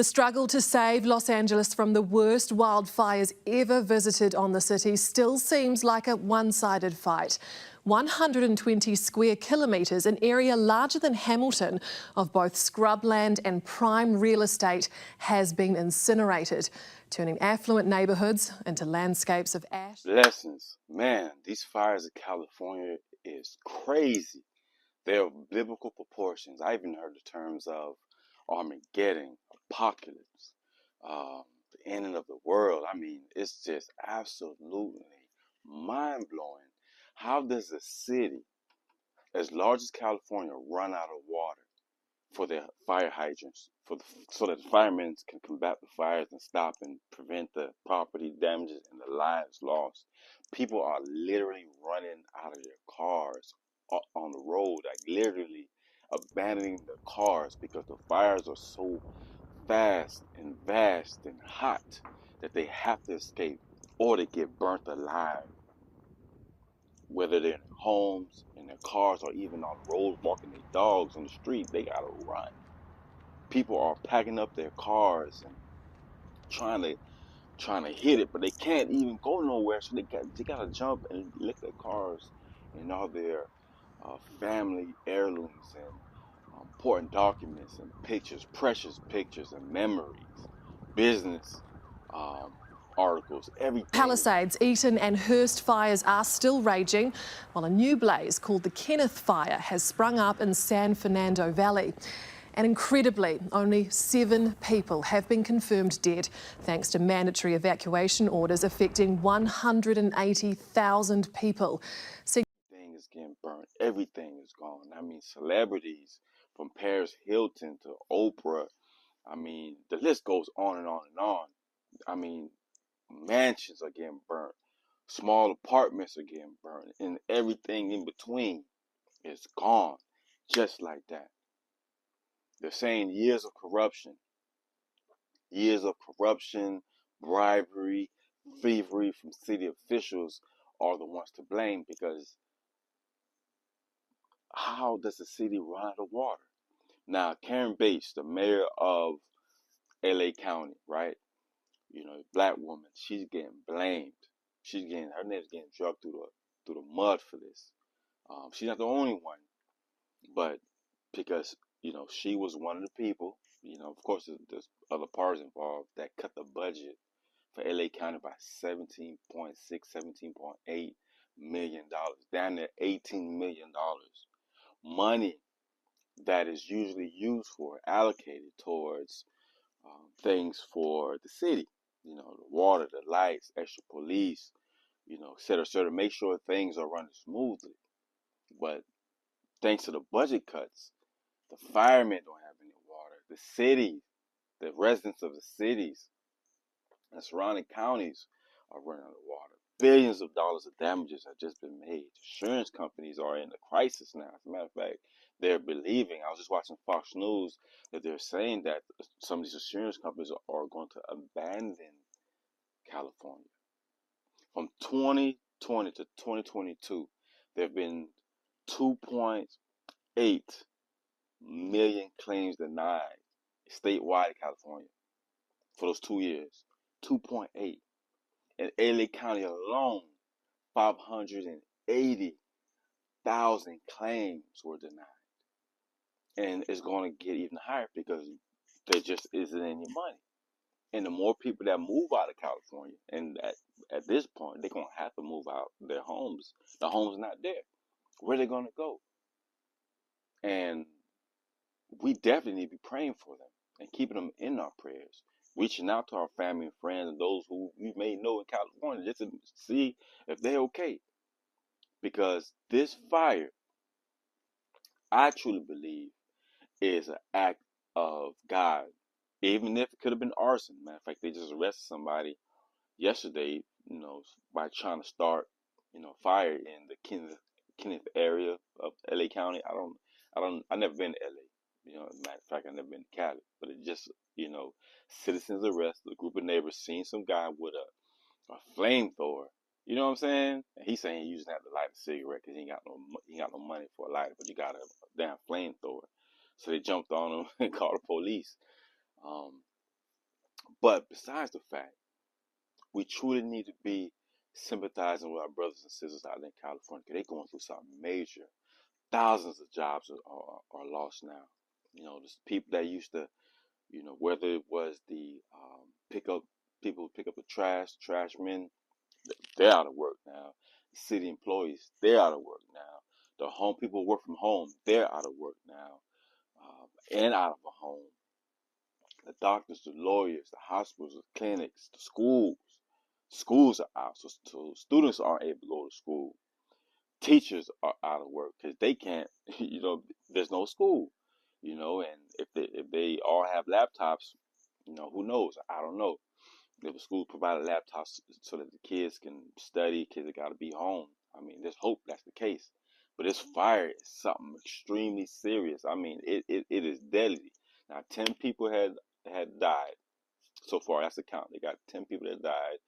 The struggle to save Los Angeles from the worst wildfires ever visited on the city still seems like a one-sided fight. 120 square kilometres, an area larger than Hamilton, of both scrubland and prime real estate has been incinerated, turning affluent neighbourhoods into landscapes of ash. Blessings. Man, these fires in California is crazy. They're of biblical proportions. I even heard the terms of Armageddon, apocalypse, the ending of the world. I mean, it's just absolutely mind-blowing. How does a city as large as California run out of water for their fire hydrants, so that the firemen can combat the fires and stop and prevent the property damages and the lives lost? People are literally running out of their cars on the road, like literally abandoning their cars because the fires are so fast and vast and hot that they have to escape or they get burnt alive. Whether they're in their homes, in their cars, or even on the road walking their dogs on the street, they gotta run. People are packing up their cars and trying to hit it, but they can't even go nowhere. So they gotta jump and lick their cars and all their family heirlooms and important documents and pictures, precious pictures and memories, business articles, everything. Palisades, Eaton and Hearst fires are still raging, while a new blaze called the Kenneth Fire has sprung up in San Fernando Valley. And incredibly, only 7 people have been confirmed dead, thanks to mandatory evacuation orders affecting 180,000 people. Everything is getting burnt. Everything is gone. I mean, celebrities from Paris Hilton to Oprah. I mean, the list goes on and on and on. I mean, mansions are getting burnt. Small apartments are getting burnt. And everything in between is gone. Just like that. They're saying years of corruption, bribery, thievery from city officials are the ones to blame, because how does the city run out of water? Now, Karen Bates, the mayor of LA County, right? You know, black woman, she's getting blamed. Her name's getting dragged through the mud for this. She's not the only one, but because, you know, she was one of the people, you know, of course there's other parties involved that cut the budget for LA County by $17.8 million, down to $18 million. Money that is usually used for, allocated towards things for the city, you know, the water, the lights, extra police, you know, et cetera, make sure things are running smoothly. But thanks to the budget cuts, the firemen don't have any water. The city, the residents of the cities and surrounding counties are running out of water. Billions of dollars of damages have just been made. Insurance companies are in a crisis now. As a matter of fact, they're believing, I was just watching Fox News, that they're saying that some of these insurance companies are going to abandon California. From 2020 to 2022, there have been 2.8 million claims denied statewide in California for those 2 years. 2.8. In LA County alone, 580,000 claims were denied. And it's going to get even higher because there just isn't any money. And the more people that move out of California, and at this point, they're going to have to move out their homes. The home's not there. Where are they going to go? And we definitely need to be praying for them and keeping them in our prayers. Reaching out to our family and friends and those who we may know in California just to see if they're okay. Because this fire, I truly believe, is an act of God. Even if it could have been arson. Matter of fact, they just arrested somebody yesterday, you know, by trying to start, you know, fire in the Kenneth area of LA County. I've never been to LA. You know, as a matter of fact, I've never been to Cali. But it just, you know, citizens arrested, a group of neighbors seen some guy with a flamethrower. You know what I'm saying? And he's saying he's using that to light a cigarette because he ain't got no money for a lighter, but you got a damn flamethrower. So they jumped on him and called the police. But besides the fact, we truly need to be sympathizing with our brothers and sisters out in California because they're going through something major. Thousands of jobs are lost now. The people that used to, whether it was the pickup people who pick up the trashmen, they're out of work now. City employees, they're out of work now. The home people who work from home, they're out of work now, and out of a home. The doctors, the lawyers, the hospitals, the clinics, the schools. Schools are out, so students aren't able to go to school. Teachers are out of work because they can't. There's no school. And if they all have laptops, who knows? I don't know. If the school provided laptops so that the kids can study, kids that got to be home. I mean, there's hope that's the case. But this fire is something extremely serious. I mean, it is deadly. Now, 10 people had died so far. That's the count. They got 10 people that died.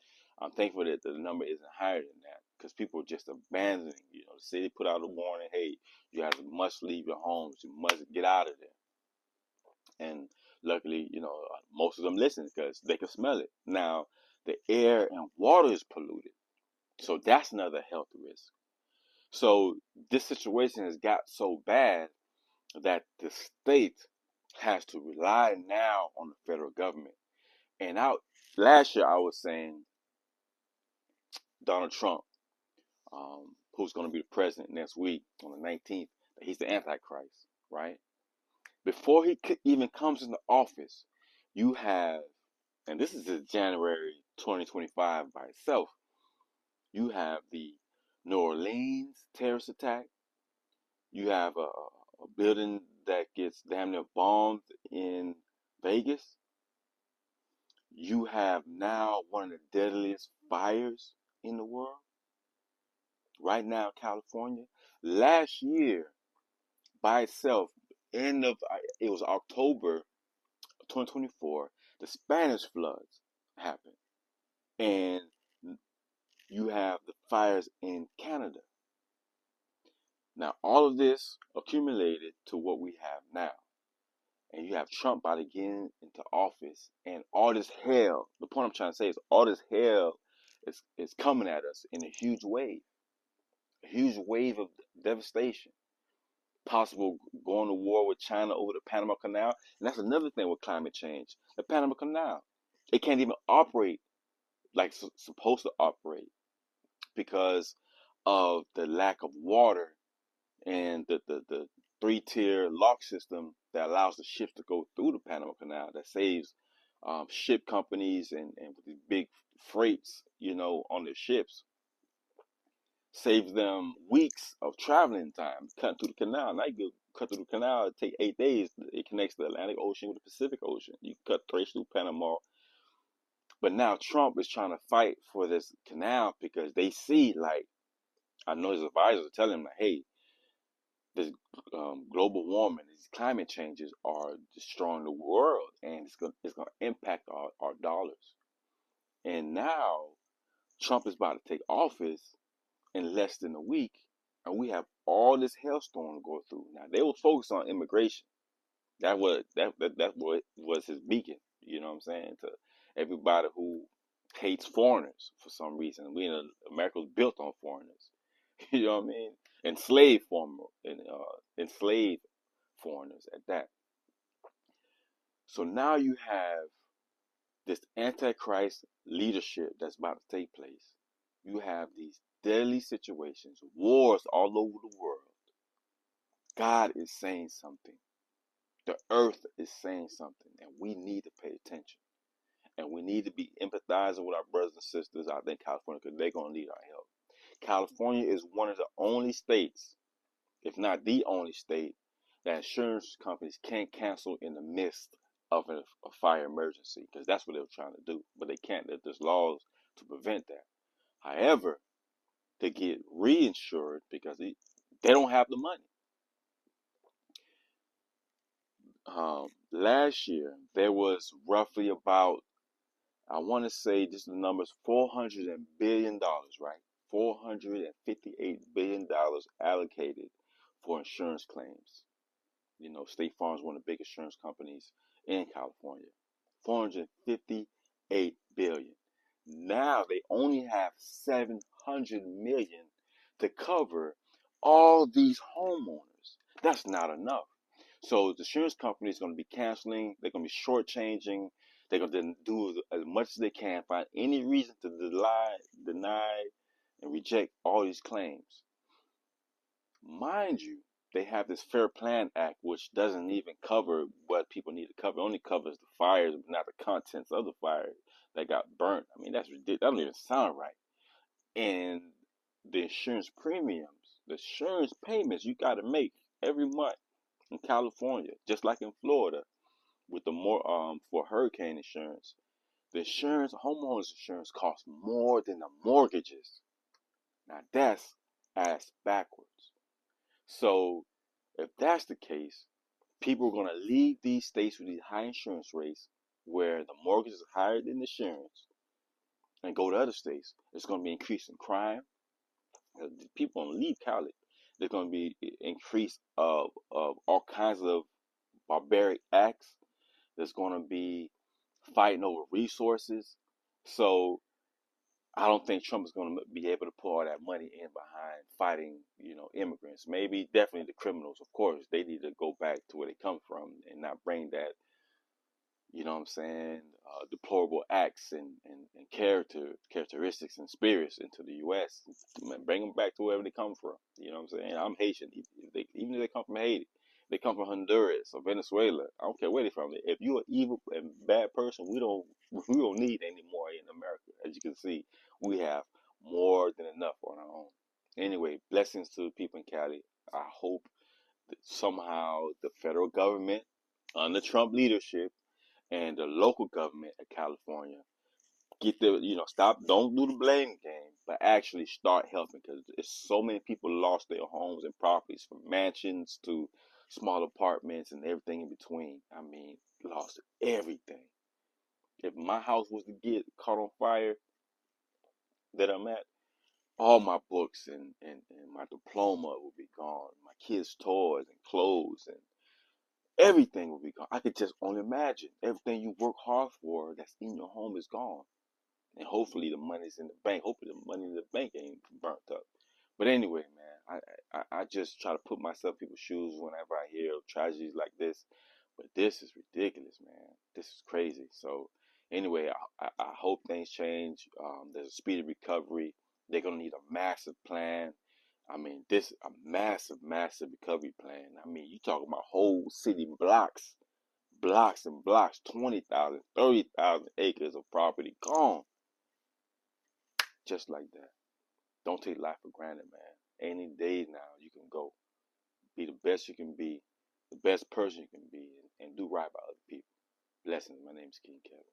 I'm thankful that the number isn't higher than that because people are just abandoning. The city put out a warning, hey, you guys must leave your homes. You must get out of there. And luckily, most of them listen because they can smell it. Now, the air and water is polluted. So that's another health risk. So this situation has got so bad that the state has to rely now on the federal government. And last year I was saying Donald Trump, who's going to be the president next week on the 19th, that he's the Antichrist, right? Before he even comes into office, you have, and this is just January 2025 by itself, you have the New Orleans terrorist attack. You have a building that gets damn near bombed in Vegas. You have now one of the deadliest fires in the world. Right now, California. Last year, by itself, it was October 2024, the Spanish floods happened. And you have the fires in Canada. Now, all of this accumulated to what we have now. And you have Trump about to get into office, and all this hell, the point I'm trying to say is all this hell is coming at us in a huge wave of devastation. Possible going to war with China over the Panama Canal. And that's another thing with climate change. The Panama Canal, it can't even operate like it's supposed to operate because of the lack of water and the three-tier lock system that allows the ships to go through the Panama Canal that saves ship companies and with these big freights, on their ships, saves them weeks of traveling time cutting through the canal. Now you cut through the canal, it take 8 days. It connects the Atlantic Ocean with the Pacific Ocean. You cut straight through Panama. But now Trump is trying to fight for this canal because they see, like, I know his advisors are telling him, like, hey, this global warming, these climate changes are destroying the world, and it's gonna impact our dollars. And now Trump is about to take office in less than a week, and we have all this hailstorm to go through. Now they will focus on immigration. That was his beacon. You know what I'm saying? To everybody who hates foreigners for some reason. America was built on foreigners. You know what I mean? Enslaved foreigners at that. So now you have this antichrist leadership that's about to take place. You have these deadly situations, wars all over the world. God is saying something. The earth is saying something, and we need to pay attention. And we need to be empathizing with our brothers and sisters out there in California because they're going to need our help. California is one of the only states, if not the only state, that insurance companies can't cancel in the midst of a fire emergency because that's what they were trying to do. But they can't. There's laws to prevent that. However, they get reinsured because they don't have the money. Last year, there was roughly about, I want to say this number is $400 billion, right? $458 billion allocated for insurance claims. State Farm is one of the big insurance companies in California. $458 8 billion. Now they only have 700 million to cover all these homeowners. That's not enough. So the insurance company is going to be canceling. They're going to be shortchanging. They're going to do as much as they can, find any reason to deny, and reject all these claims. Mind you, they have this Fair Plan Act, which doesn't even cover what people need to cover. It only covers the fires, but not the contents of the fire that got burnt. I mean, that's ridiculous. That don't even sound right. And the insurance premiums, the insurance payments you got to make every month in California, just like in Florida, with the more for hurricane insurance. The insurance, homeowners insurance, costs more than the mortgages. Now that's ass backwards. So if that's the case, people are going to leave these states with these high insurance rates where the mortgage is higher than the insurance and go to other states. It's going to be increasing crime. People don't leave Cali. There's going to be increase of all kinds of barbaric acts. There's going to be fighting over resources. So I don't think Trump is going to be able to pour all that money in behind fighting, immigrants. Maybe, definitely the criminals, of course. They need to go back to where they come from and not bring that, you know what I'm saying, deplorable acts and characteristics and spirits into the U.S. Bring them back to wherever they come from. You know what I'm saying? I'm Haitian. Even if they come from Haiti, they come from Honduras or Venezuela. I don't care where they're from. If you're an evil and bad person, we don't need any more in America. As you can see, we have more than enough on our own. Anyway, blessings to the people in Cali. I hope that somehow the federal government, under Trump leadership, and the local government of California get stop, don't do the blame game, but actually start helping, because it's so many people lost their homes and properties, from mansions to small apartments and everything in between. I mean, lost everything. If my house was to get caught on fire that I'm at, all my books and my diploma would be gone. My kids' toys and clothes and everything would be gone. I could just only imagine. Everything you work hard for that's in your home is gone. And hopefully the money's in the bank. Hopefully the money in the bank ain't burnt up. But anyway, man, I just try to put myself in people's shoes whenever I hear of tragedies like this. But this is ridiculous, man. This is crazy. So anyway, I hope things change. There's a speedy recovery. They're gonna need a massive plan. I mean, this a massive, massive recovery plan. I mean, you talking about whole city blocks and blocks, 20,000, 30,000 acres of property gone, just like that. Don't take life for granted, man. Any day now you can go. Be the best you can be, the best person you can be, and do right by other people. Blessings. My name is King Kevin.